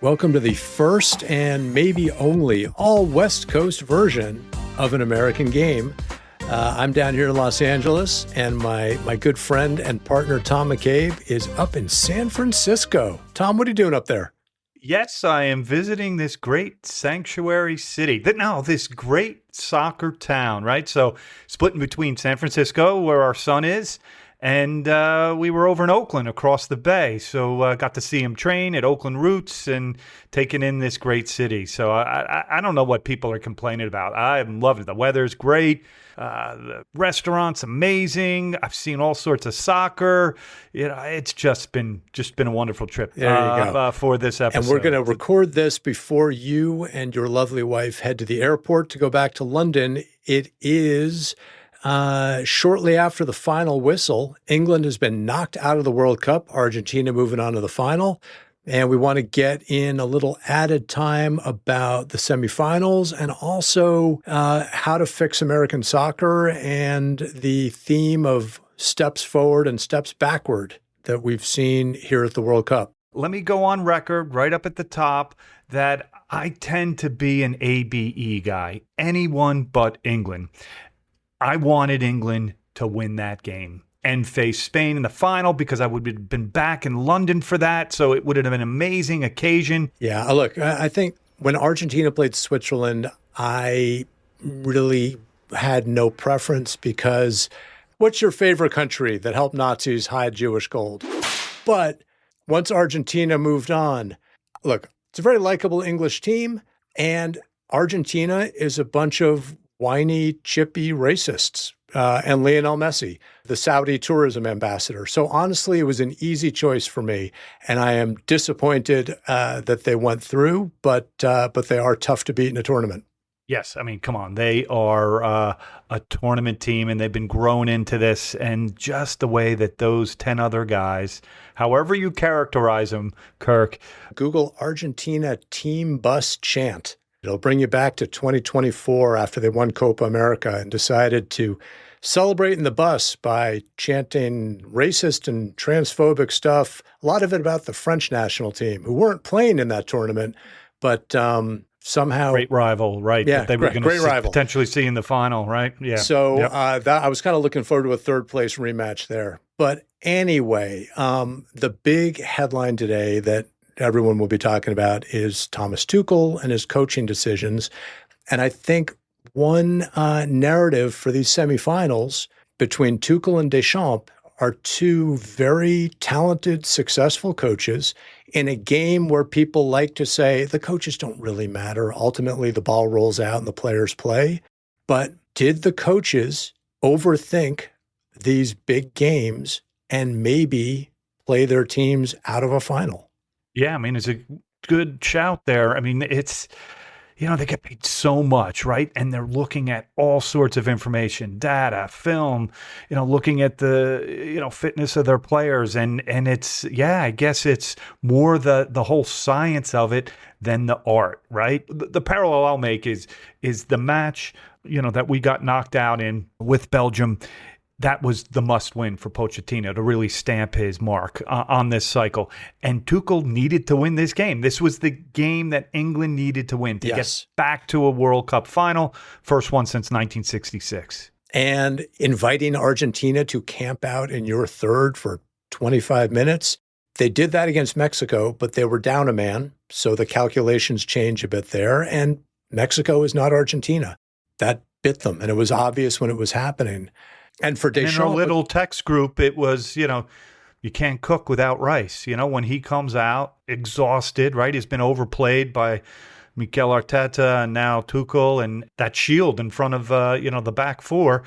Welcome to the first and maybe only all West Coast version of an American game. I'm down here in Los Angeles, and my good friend and partner Tom McCabe is up in San Francisco. Tom, what are you doing up there? Yes, I am visiting this great sanctuary city. This great soccer town, right? So splitting between San Francisco, where our son is, and we were over in Oakland across the bay. So got to see him train at Oakland Roots and taking in this great city. So I don't know what people are complaining about. I am loving it. The weather's great. The restaurant's amazing. I've seen all sorts of soccer. It's just been a wonderful trip. There you go. For this episode. And we're going to record this before you and your lovely wife head to the airport to go back to London. It is shortly after the final whistle. England has been knocked out of the World Cup. Argentina moving on to the final. And we want to get in a little added time about the semifinals and also how to fix American soccer and the theme of steps forward and steps backward that we've seen here at the World Cup. Let me go on record right up at the top that I tend to be an ABE guy, anyone but England. I wanted England to win that game and face Spain in the final because I would have been back in London for that. So it would have been an amazing occasion. Yeah, look, I think when Argentina played Switzerland, I really had no preference because what's your favorite country that helped Nazis hide Jewish gold? But once Argentina moved on, look, it's a very likable English team, and Argentina is a bunch of whiny, chippy racists. And Lionel Messi, the Saudi tourism ambassador. So honestly, it was an easy choice for me, and I am disappointed that they went through, but they are tough to beat in a tournament. Yes, I mean, come on. They are a tournament team, and they've been grown into this, and just the way that those 10 other guys, however you characterize them, Kirk. Google Argentina team bus chant. It'll bring you back to 2024 after they won Copa America and decided to celebrate in the bus by chanting racist and transphobic stuff, a lot of it about the French national team, who weren't playing in that tournament, but somehow... Great rival, right? Yeah, that they were going to potentially see in the final, right? Yeah. So I was kind of looking forward to a third-place rematch there. But anyway, the big headline today that everyone will be talking about is Thomas Tuchel and his coaching decisions. And I think one narrative for these semifinals between Tuchel and Deschamps are two very talented, successful coaches in a game where people like to say the coaches don't really matter. Ultimately, the ball rolls out and the players play. But did the coaches overthink these big games and maybe play their teams out of a final? Yeah, I mean, it's a good shout there. I mean, it's, they get paid so much, right? And they're looking at all sorts of information, data, film, looking at the, fitness of their players. And it's, I guess it's more the whole science of it than the art, right? The parallel I'll make is the match, that we got knocked out in with Belgium. That was the must-win for Pochettino to really stamp his mark on this cycle. And Tuchel needed to win this game. This was the game that England needed to win to get back to a World Cup final, first one since 1966. And inviting Argentina to camp out in your third for 25 minutes. They did that against Mexico, but they were down a man, so the calculations change a bit there. And Mexico is not Argentina. That bit them, and it was obvious when it was happening. And for Deschamps, in our little text group, it was, you can't cook without rice. When he comes out exhausted, right? He's been overplayed by Mikel Arteta and now Tuchel, and that shield in front of, the back four.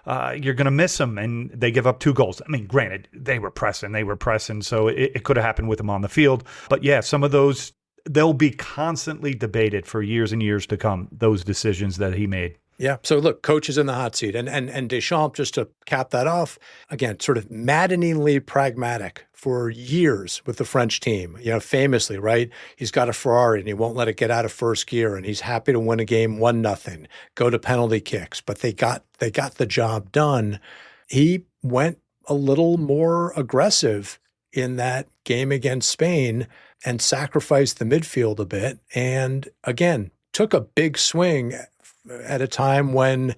You're going to miss him, and they give up 2 goals. I mean, granted, they were pressing, so it could have happened with him on the field. But yeah, some of those, they'll be constantly debated for years and years to come, those decisions that he made. Yeah. So look, coach is in the hot seat. And Deschamps, just to cap that off, again, sort of maddeningly pragmatic for years with the French team. Famously, right? He's got a Ferrari and he won't let it get out of first gear, and he's happy to win a game 1-0, go to penalty kicks. But they got the job done. He went a little more aggressive in that game against Spain and sacrificed the midfield a bit. And again, took a big swing at a time when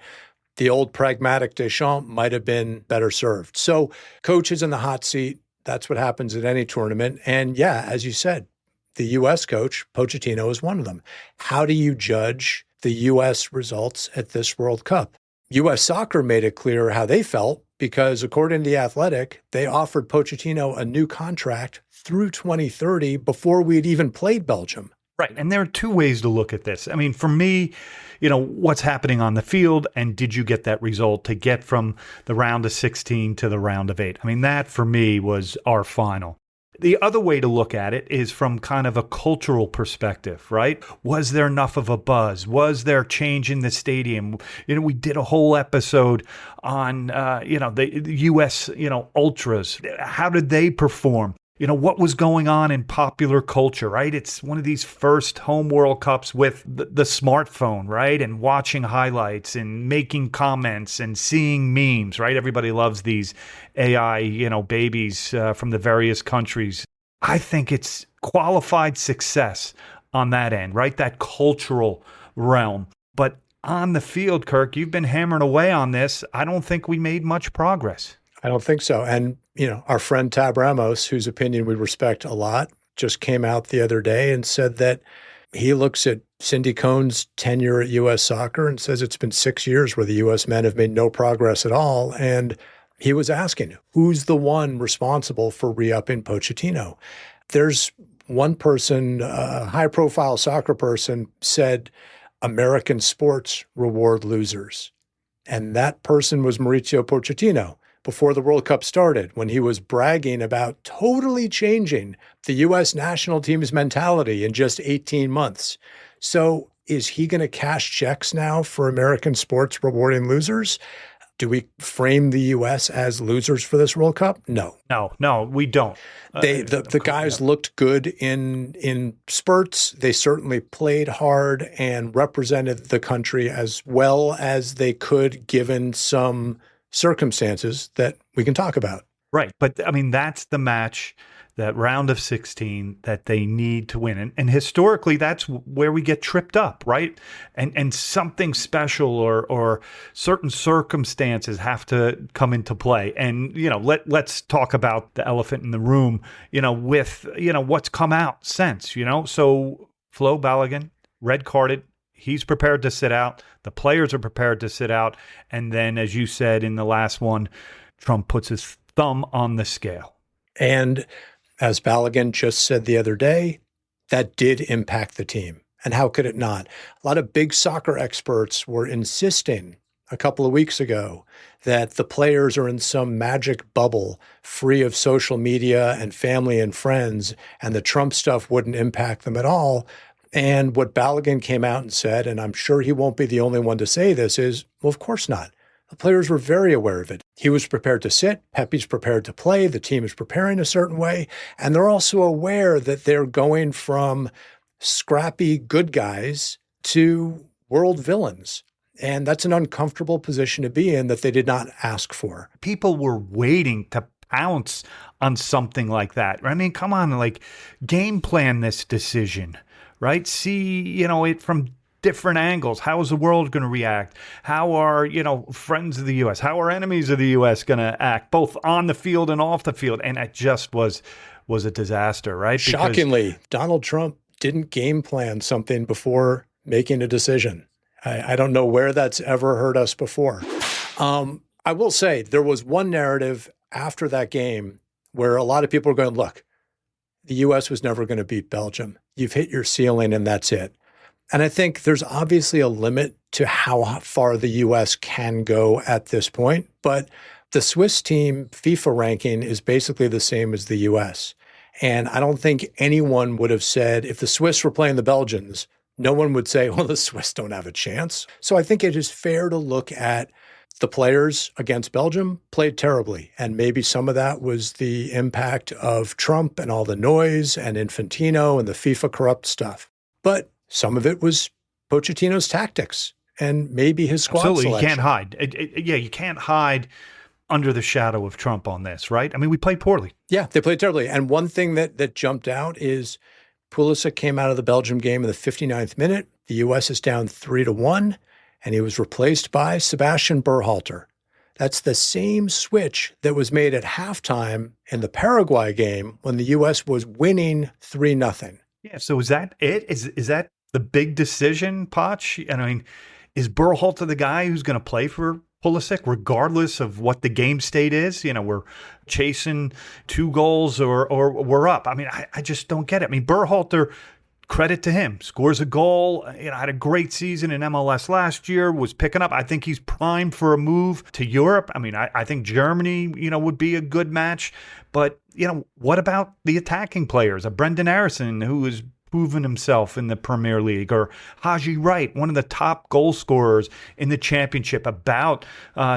the old pragmatic Deschamps might have been better served. So coach is in the hot seat. That's what happens at any tournament. And yeah, as you said, the U.S. coach, Pochettino, is one of them. How do you judge the U.S. results at this World Cup? U.S. Soccer made it clear how they felt because, according to The Athletic, they offered Pochettino a new contract through 2030 before we'd even played Belgium. Right. And there are two ways to look at this. I mean, for me, what's happening on the field and did you get that result to get from the round of 16 to the round of 8? I mean, that for me was our final. The other way to look at it is from kind of a cultural perspective, right? Was there enough of a buzz? Was there change in the stadium? We did a whole episode on, the U.S., ultras. How did they perform? What was going on in popular culture, right? It's one of these first home World Cups with the smartphone, right? And watching highlights and making comments and seeing memes, right? Everybody loves these AI, babies from the various countries. I think it's qualified success on that end, right? That cultural realm. But on the field, Kirk, you've been hammering away on this. I don't think we made much progress. I don't think so. And, our friend Tab Ramos, whose opinion we respect a lot, just came out the other day and said that he looks at Cindy Cohn's tenure at U.S. Soccer and says it's been 6 years where the U.S. men have made no progress at all. And he was asking, who's the one responsible for re-upping Pochettino? There's one person, a high-profile soccer person, said American sports reward losers. And that person was Mauricio Pochettino. Before the World Cup started, when he was bragging about totally changing the U.S. national team's mentality in just 18 months. So is he going to cash checks now for American sports rewarding losers? Do we frame the U.S. as losers for this World Cup? No. No, we don't. The guys looked good in spurts. They certainly played hard and represented the country as well as they could, given some circumstances that we can talk about. Right. But I mean, that's the match, that round of 16 that they need to win. And historically, that's where we get tripped up, right? And something special or certain circumstances have to come into play. And, let's talk about the elephant in the room, with, what's come out since, So Flo Balogun, red carded. He's prepared to sit out. The players are prepared to sit out. And then, as you said in the last one, Trump puts his thumb on the scale. And as Balogun just said the other day, that did impact the team. And how could it not? A lot of big soccer experts were insisting a couple of weeks ago that the players are in some magic bubble free of social media and family and friends, and the Trump stuff wouldn't impact them at all. And what Balogun came out and said, and I'm sure he won't be the only one to say this, is, well, of course not. The players were very aware of it. He was prepared to sit. Pepe's prepared to play. The team is preparing a certain way. And they're also aware that they're going from scrappy good guys to world villains. And that's an uncomfortable position to be in that they did not ask for. People were waiting to pounce on something like that. I mean, come on, game plan this decision. Right? See, it from different angles. How is the world going to react? How are, friends of the U.S., how are enemies of the U.S. going to act, both on the field and off the field? And it just was a disaster, right? Shockingly, Donald Trump didn't game plan something before making a decision. I don't know where that's ever hurt us before. I will say there was one narrative after that game where a lot of people were going, look, the U.S. was never going to beat Belgium. You've hit your ceiling and that's it. And I think there's obviously a limit to how far the U.S. can go at this point. But the Swiss team FIFA ranking is basically the same as the U.S. And I don't think anyone would have said, if the Swiss were playing the Belgians, no one would say, well, the Swiss don't have a chance. So I think it is fair to look at the players against Belgium played terribly. And maybe some of that was the impact of Trump and all the noise and Infantino and the FIFA corrupt stuff. But some of it was Pochettino's tactics and maybe his squad Absolutely. selection. You can't hide. You can't hide under the shadow of Trump on this, right? I mean, we played poorly. Yeah, they played terribly. And one thing that jumped out is Pulisic came out of the Belgium game in the 59th minute. The U.S. is down 3-1, and he was replaced by Sebastian Berhalter. That's the same switch that was made at halftime in the Paraguay game when the U.S. was winning 3-0. Yeah, so is that it? Is that the big decision, Poch? And I mean, is Berhalter the guy who's going to play for Pulisic, regardless of what the game state is? You know, we're chasing 2 goals or we're up. I mean, I just don't get it. I mean, Berhalter, credit to him, scores a goal, had a great season in MLS last year, was picking up. I think he's primed for a move to Europe. I mean, I think Germany, would be a good match. But, what about the attacking players? A Brendan Harrison, who has proven himself in the Premier League, or Haji Wright, one of the top goal scorers in the championship, about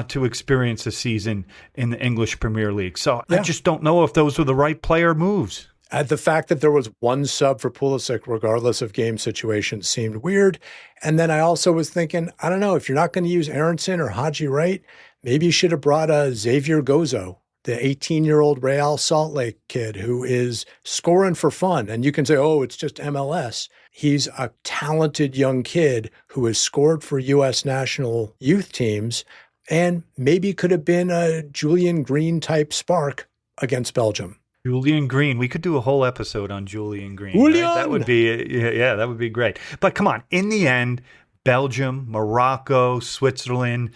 to experience a season in the English Premier League. So yeah. I just don't know if those were the right player moves. The fact that there was one sub for Pulisic, regardless of game situation, seemed weird. And then I also was thinking, I don't know, if you're not going to use Aronson or Haji Wright, maybe you should have brought Xavier Gozo, the 18-year-old Real Salt Lake kid who is scoring for fun. And you can say, oh, it's just MLS. He's a talented young kid who has scored for U.S. national youth teams and maybe could have been a Julian Green-type spark against Belgium. Julian Green. We could do a whole episode on Julian Green. Right? That would be, that would be great. But come on, in the end, Belgium, Morocco, Switzerland,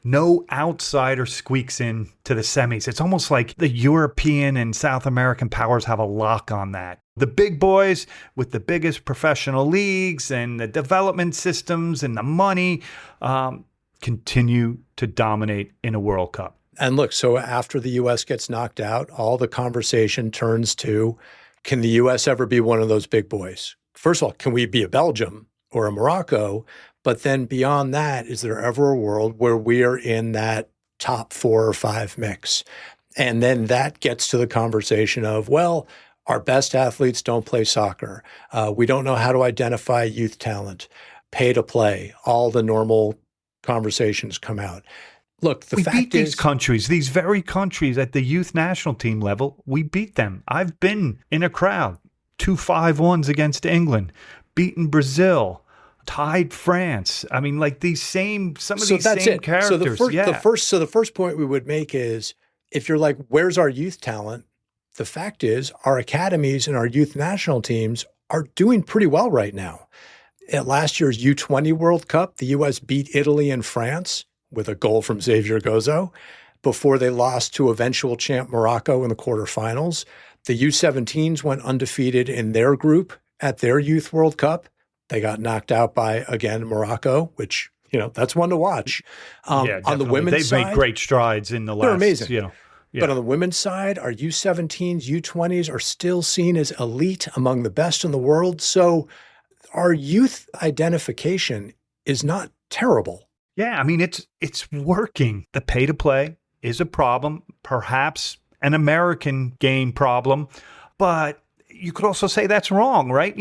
no outsider squeaks in to the semis. It's almost like the European and South American powers have a lock on that. The big boys with the biggest professional leagues and the development systems and the money continue to dominate in a World Cup. And look, so after the U.S. gets knocked out, all the conversation turns to, can the U.S. ever be one of those big boys? First of all, can we be a Belgium or a Morocco? But then beyond that, is there ever a world where we are in that top 4 or 5 mix? And then that gets to the conversation of, well, our best athletes don't play soccer. We don't know how to identify youth talent, pay to play. All the normal conversations come out. Look, the fact is, we beat these countries, these very countries at the youth national team level. We beat them. I've been in a crowd, 2 5-1s against England, beaten Brazil, tied France. I mean, like some of these same characters. So the first point we would make is, if you're like, where's our youth talent? The fact is, our academies and our youth national teams are doing pretty well right now. At last year's U20 World Cup, the U.S. beat Italy and France with a goal from Xavier Gozo before they lost to eventual champ Morocco in the quarterfinals. The U17s went undefeated in their group at their Youth World Cup. They got knocked out by, again, Morocco, which, that's one to watch. On the women's side, they've made great strides in the last, they're amazing. Yeah. But on the women's side, our U17s, U20s are still seen as elite, among the best in the world. So our youth identification is not terrible. Yeah, I mean, it's working. The pay to play is a problem, perhaps an American game problem, but you could also say that's wrong, right?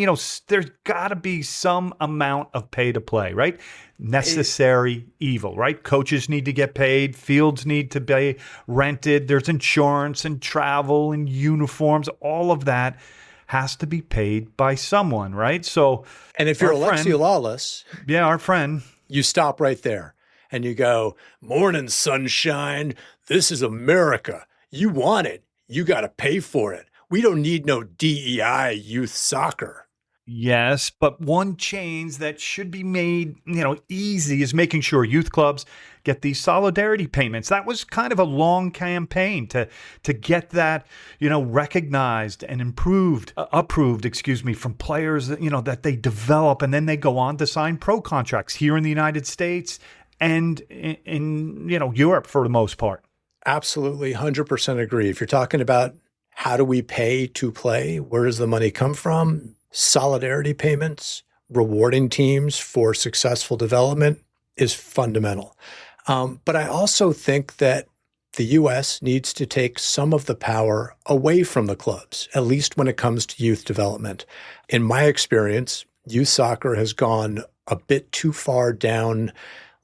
There's got to be some amount of pay to play, right? Necessary evil, right? Coaches need to get paid. Fields need to be rented. There's insurance and travel and uniforms. All of that has to be paid by someone, right? So, and if you're Alexi Lawless, our friend, you stop right there and you go, morning, sunshine. This is America. You want it. You got to pay for it. We don't need no DEI youth soccer. Yes, but one change that should be made, easy is making sure youth clubs get these solidarity payments. That was kind of a long campaign to get that, recognized and approved, from players, that they develop, and then they go on to sign pro contracts here in the United States and in Europe for the most part. Absolutely, 100% agree. If you're talking about how do we pay to play, where does the money come from? Solidarity payments, rewarding teams for successful development is fundamental. But I also think that the U.S. needs to take some of the power away from the clubs, at least when it comes to youth development. In my experience, youth soccer has gone a bit too far down,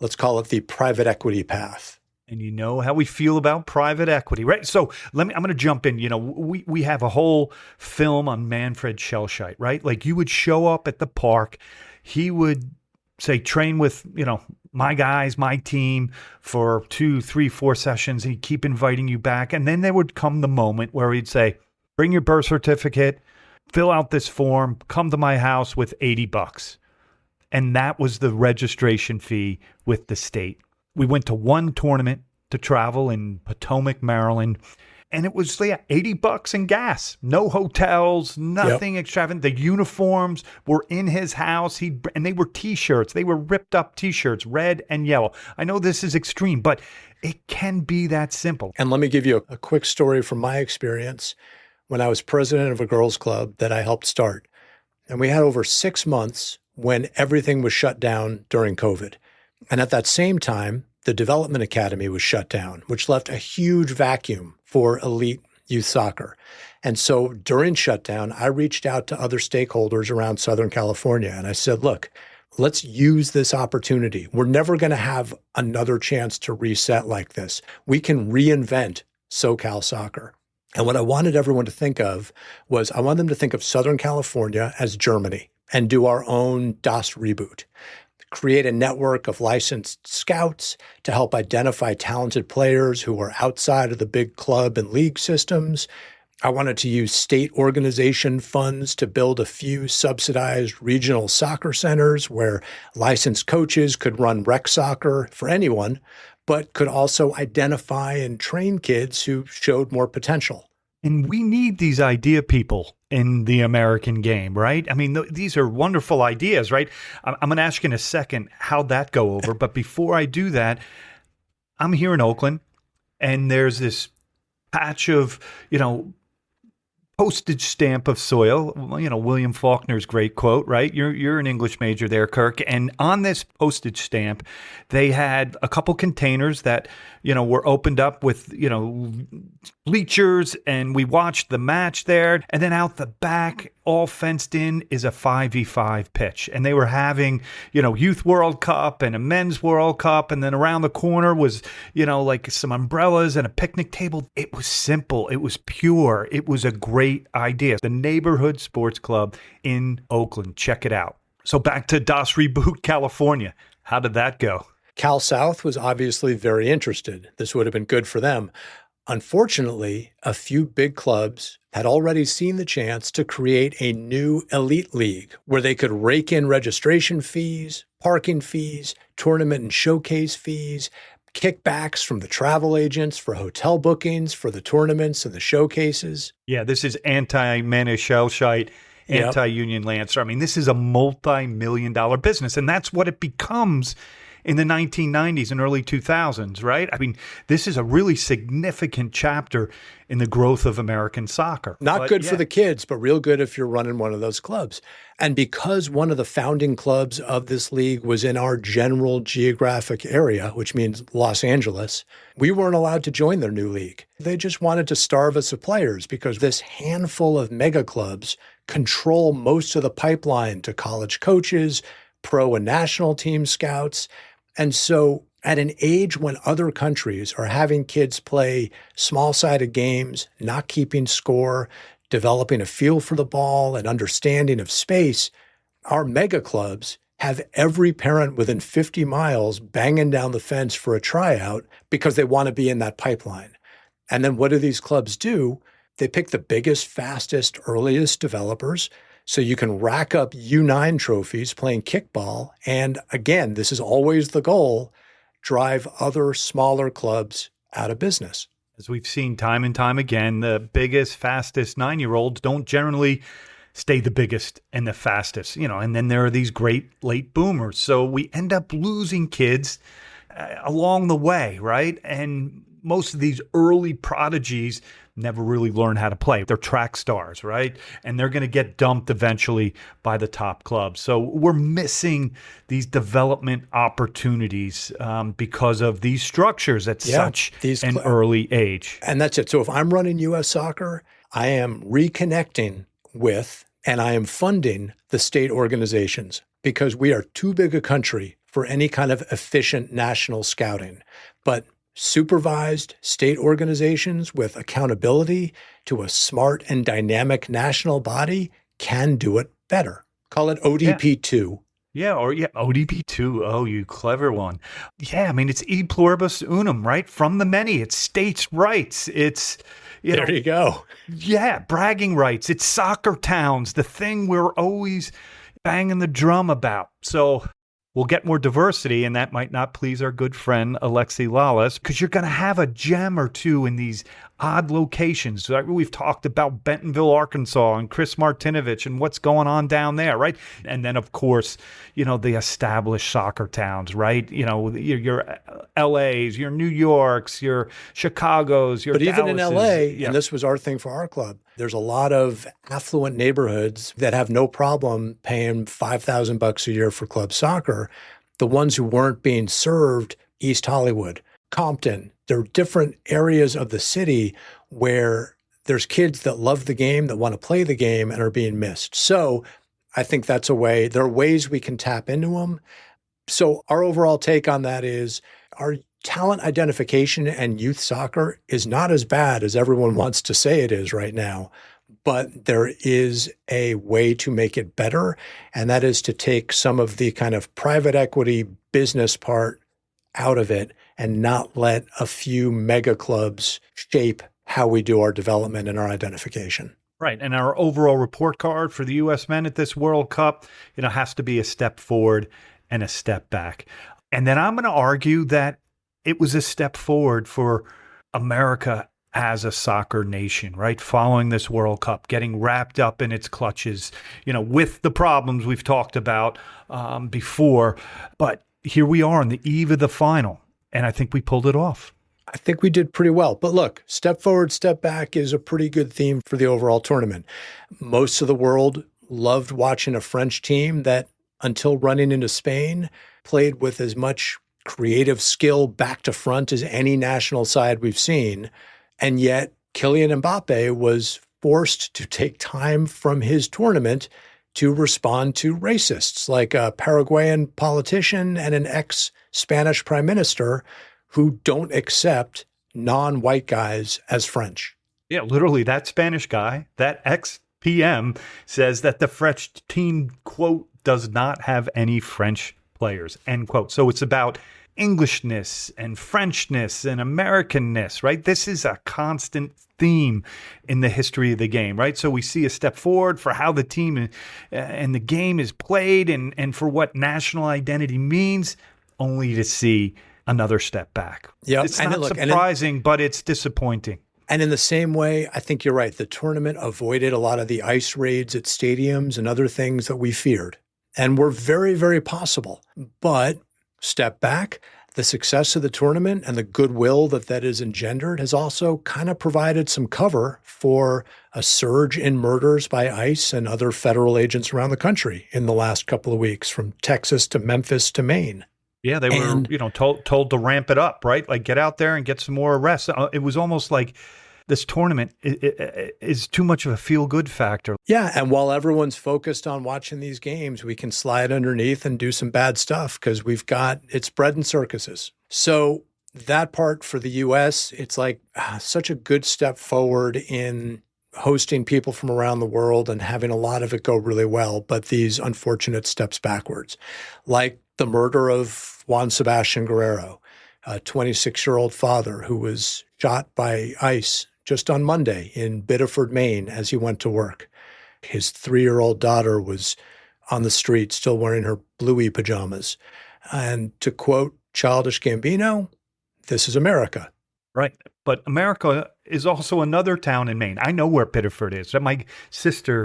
let's call it the private equity path. And you know how we feel about private equity, right? So I'm going to jump in. We have a whole film on Manfred Shellshite, right? Like you would show up at the park. He would say, train with, my guys, my team for 2, 3, 4 sessions. He'd keep inviting you back. And then there would come the moment where he'd say, bring your birth certificate, fill out this form, come to my house with $80. And that was the registration fee with the state. We went to one tournament to travel in Potomac, Maryland, and it was $80 in gas. No hotels, nothing extravagant. The uniforms were in his house. And they were T-shirts. They were ripped up T-shirts, red and yellow. I know this is extreme, but it can be that simple. And let me give you a quick story from my experience when I was president of a girls' club that I helped start. And we had over 6 months when everything was shut down during COVID. And at that same time, the Development Academy was shut down, which left a huge vacuum for elite youth soccer. And so during shutdown, I reached out to other stakeholders around Southern California. And I said, look, let's use this opportunity. We're never going to have another chance to reset like this. We can reinvent SoCal soccer. And what I wanted everyone to think of was I wanted them to think of Southern California as Germany and do our own DOS reboot. Create a network of licensed scouts to help identify talented players who are outside of the big club and league systems. I wanted to use state organization funds to build a few subsidized regional soccer centers where licensed coaches could run rec soccer for anyone, but could also identify and train kids who showed more potential. And we need these idea people in the American game, right? I mean, these are wonderful ideas, right? I'm going to ask you in a second how that go over. But before I do that, I'm here in Oakland, and there's this patch of, postage stamp of soil. William Faulkner's great quote, right? You're an English major there, Kirk. And on this postage stamp, they had a couple containers that, were opened up with, bleachers, and we watched the match there. And then out the back, all fenced in, is a 5v5 pitch. And they were having, Youth World Cup and a Men's World Cup. And then around the corner was, like some umbrellas and a picnic table. It was simple. It was pure. It was a great idea. The Neighborhood Sports Club in Oakland. Check it out. So back to DOS Reboot California. How did that go? Cal South was obviously very interested. This would have been good for them. Unfortunately, a few big clubs had already seen the chance to create a new elite league where they could rake in registration fees, parking fees, tournament and showcase fees, kickbacks from the travel agents for hotel bookings for the tournaments and the showcases. Yeah, this is anti-Mannish Shellshite, anti-Union Lancer. I mean, this is a multi-million-dollar business, and that's what it becomes in the 1990s and early 2000s, right? I mean, this is a really significant chapter in the growth of American soccer. Not good for the kids, but real good if you're running one of those clubs. And because one of the founding clubs of this league was in our general geographic area, which means Los Angeles, we weren't allowed to join their new league. They just wanted to starve us of players because this handful of mega clubs control most of the pipeline to college coaches, pro and national team scouts. And so at an age when other countries are having kids play small-sided games, not keeping score, developing a feel for the ball and understanding of space, our mega clubs have every parent within 50 miles banging down the fence for a tryout because they want to be in that pipeline. And then what do these clubs do? They pick the biggest, fastest, earliest developers, so you can rack up U9 trophies playing kickball. And again, this is always the goal, drive other smaller clubs out of business. As we've seen time and time again, the biggest, fastest 9-year-olds don't generally stay the biggest and the fastest, and then there are these great late boomers. So we end up losing kids along the way, right? And most of these early prodigies never really learn how to play. They're track stars, right? And they're going to get dumped eventually by the top clubs. So we're missing these development opportunities because of these structures at such an early age. And that's it. So if I'm running U.S. soccer, I am reconnecting with and I am funding the state organizations because we are too big a country for any kind of efficient national scouting. But supervised state organizations with accountability to a smart and dynamic national body can do it better. Call it ODP2. Yeah, ODP2. Oh, you clever one. Yeah, I mean, it's e pluribus unum, right? From the many. It's states' rights. It's, there you go. Yeah, bragging rights. It's soccer towns, the thing we're always banging the drum about. So we'll get more diversity, and that might not please our good friend Alexi Lawless, because you're going to have a gem or two in these odd locations. We've talked about Bentonville, Arkansas, and Chris Martinovich and what's going on down there, right? And then, of course, the established soccer towns, right? Your LAs, your New Yorks, your Chicagos, your But even in Dallases. LA, and this was our thing for our club, there's a lot of affluent neighborhoods that have no problem paying $5,000 a year for club soccer. The ones who weren't being served, East Hollywood, Compton, there are different areas of the city where there's kids that love the game, that want to play the game, and are being missed. So I think that's a way. There are ways we can tap into them. So our overall take on that is our talent identification and youth soccer is not as bad as everyone wants to say it is right now, but there is a way to make it better, and that is to take some of the kind of private equity business part out of it and not let a few mega clubs shape how we do our development and our identification. Right. And our overall report card for the U.S. men at this World Cup, has to be a step forward and a step back. And then I'm going to argue that it was a step forward for America as a soccer nation, right? Following this World Cup, getting wrapped up in its clutches, with the problems we've talked about before. But here we are on the eve of the final, and I think we pulled it off. I think we did pretty well. But look, step forward, step back is a pretty good theme for the overall tournament. Most of the world loved watching a French team that, until running into Spain, played with as much creative skill back to front as any national side we've seen. And yet Kylian Mbappe was forced to take time from his tournament to respond to racists like a Paraguayan politician and an ex-Spanish prime minister who don't accept non-white guys as French. Yeah, literally that Spanish guy, that ex-PM, says that the French team, quote, does not have any French players, end quote. So it's about Englishness and Frenchness and Americanness, right? This is a constant theme in the history of the game, right? So we see a step forward for how the team and the game is played and for what national identity means, only to see another step back. Yeah, it's not surprising, but it's disappointing. And in the same way, I think you're right. The tournament avoided a lot of the ICE raids at stadiums and other things that we feared, and were very, very possible. But step back, the success of the tournament and the goodwill that has engendered has also kind of provided some cover for a surge in murders by ICE and other federal agents around the country in the last couple of weeks, from Texas to Memphis to Maine. Yeah, they were, told to ramp it up, right? Like, get out there and get some more arrests. It was almost like this tournament is too much of a feel-good factor. Yeah, and while everyone's focused on watching these games, we can slide underneath and do some bad stuff because it's bread and circuses. So that part for the U.S., it's like such a good step forward in hosting people from around the world and having a lot of it go really well, but these unfortunate steps backwards, like the murder of Juan Sebastian Guerrero, a 26-year-old father who was shot by ICE just on Monday in Biddeford, Maine, as he went to work. His 3-year-old daughter was on the street still wearing her bluey pajamas. And to quote Childish Gambino, this is America. Right. But America is also another town in Maine. I know where Biddeford is. My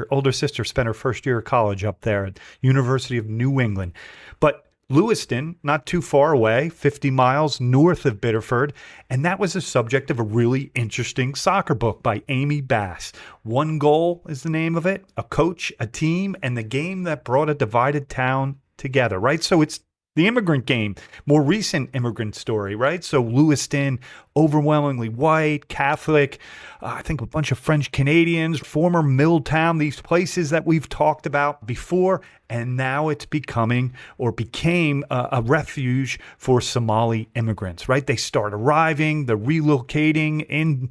older sister, spent her first year of college up there at University of New England. But Lewiston, not too far away, 50 miles north of Biddeford, and that was the subject of a really interesting soccer book by Amy Bass. One Goal is the name of it, a coach, a team, and the game that brought a divided town together, right? So it's The immigrant game, more recent immigrant story, right? So Lewiston, overwhelmingly white, Catholic, I think a bunch of French Canadians, former Milltown, these places that we've talked about before. And now it's becoming or became a refuge for Somali immigrants, right? They start arriving, they're relocating in,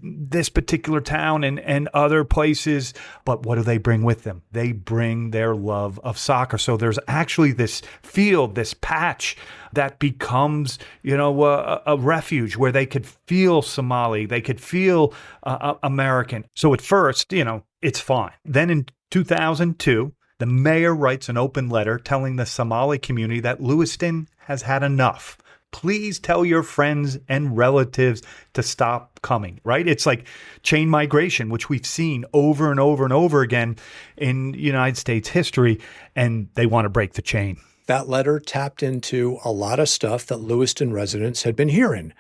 this particular town and other places. But what do they bring with them? They bring their love of soccer. So there's actually this field, this patch that becomes, a refuge where they could feel Somali, they could feel American. So at first, it's fine. Then in 2002, the mayor writes an open letter telling the Somali community that Lewiston has had enough. Please tell your friends and relatives to stop coming, right? It's like chain migration, which we've seen over and over and over again in United States history, and they want to break the chain. That letter tapped into a lot of stuff that Lewiston residents had been hearing.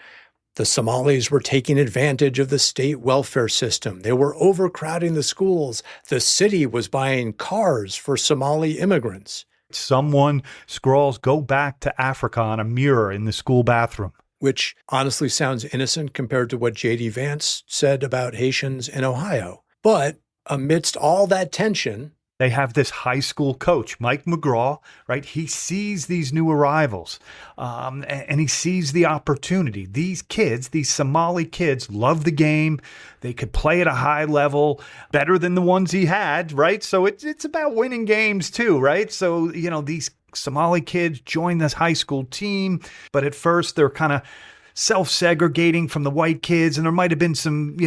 The Somalis were taking advantage of the state welfare system. They were overcrowding the schools. The city was buying cars for Somali immigrants. Someone scrawls, "Go back to Africa" on a mirror in the school bathroom. Which honestly sounds innocent compared to what J.D. Vance said about Haitians in Ohio. But amidst all that tension, they have this high school coach, Mike McGraw, right? He sees these new arrivals and he sees the opportunity. These kids, these Somali kids, love the game. They could play at a high level, better than the ones he had, right? So it's about winning games too, right? So, these Somali kids join this high school team, but at first they're kind of self-segregating from the white kids, and there might have been some,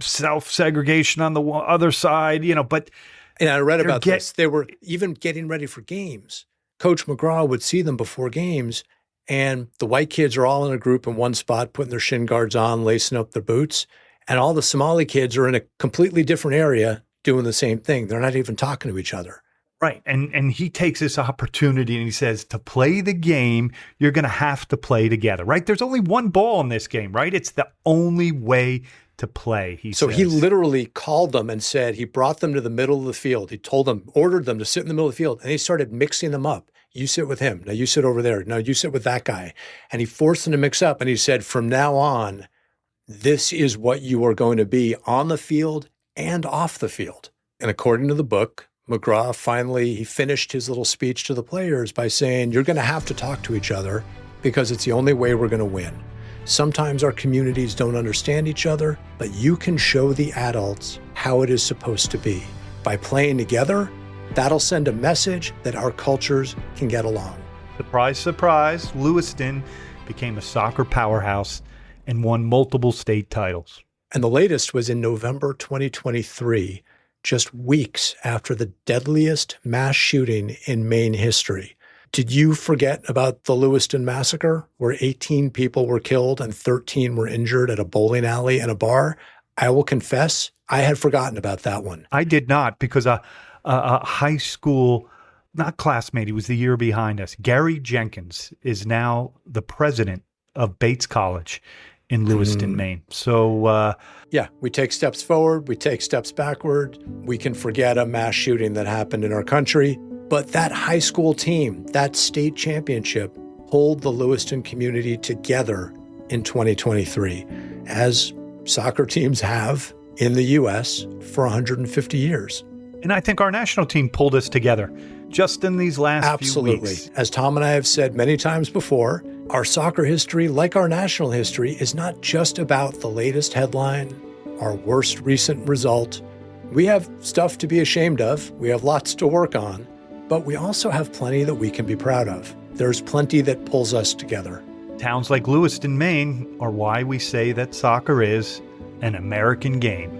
self-segregation on the other side, but... And I read about this. They were even getting ready for games. Coach McGraw would see them before games, and the white kids are all in a group in one spot, putting their shin guards on, lacing up their boots. And all the Somali kids are in a completely different area doing the same thing. They're not even talking to each other. Right. And he takes this opportunity and he says, to play the game, you're going to have to play together, right? There's only one ball in this game, right? It's the only way to play, he says. He literally called them and said, he brought them to the middle of the field. He told them, ordered them to sit in the middle of the field, and he started mixing them up. You sit with him. Now you sit over there. Now you sit with that guy. And he forced them to mix up. And he said, from now on, this is what you are going to be on the field and off the field. And according to the book, McGraw he finished his little speech to the players by saying, you're going to have to talk to each other because it's the only way we're going to win. Sometimes our communities don't understand each other, but you can show the adults how it is supposed to be. By playing together, that'll send a message that our cultures can get along. Surprise, surprise, Lewiston became a soccer powerhouse and won multiple state titles. And the latest was in November 2023, just weeks after the deadliest mass shooting in Maine history. Did you forget about the Lewiston massacre, where 18 people were killed and 13 were injured at a bowling alley and a bar? I will confess, I had forgotten about that one. I did not, because a high school, not classmate, he was the year behind us, Gary Jenkins, is now the president of Bates College in Lewiston, Maine. So, we take steps forward, we take steps backward. We can forget a mass shooting that happened in our country. But that high school team, that state championship, pulled the Lewiston community together in 2023, as soccer teams have in the U.S. for 150 years. And I think our national team pulled us together just in these last few weeks. As Tom and I have said many times before, our soccer history, like our national history, is not just about the latest headline, our worst recent result. We have stuff to be ashamed of. We have lots to work on. But we also have plenty that we can be proud of. There's plenty that pulls us together. Towns like Lewiston, Maine, are why we say that soccer is an American game.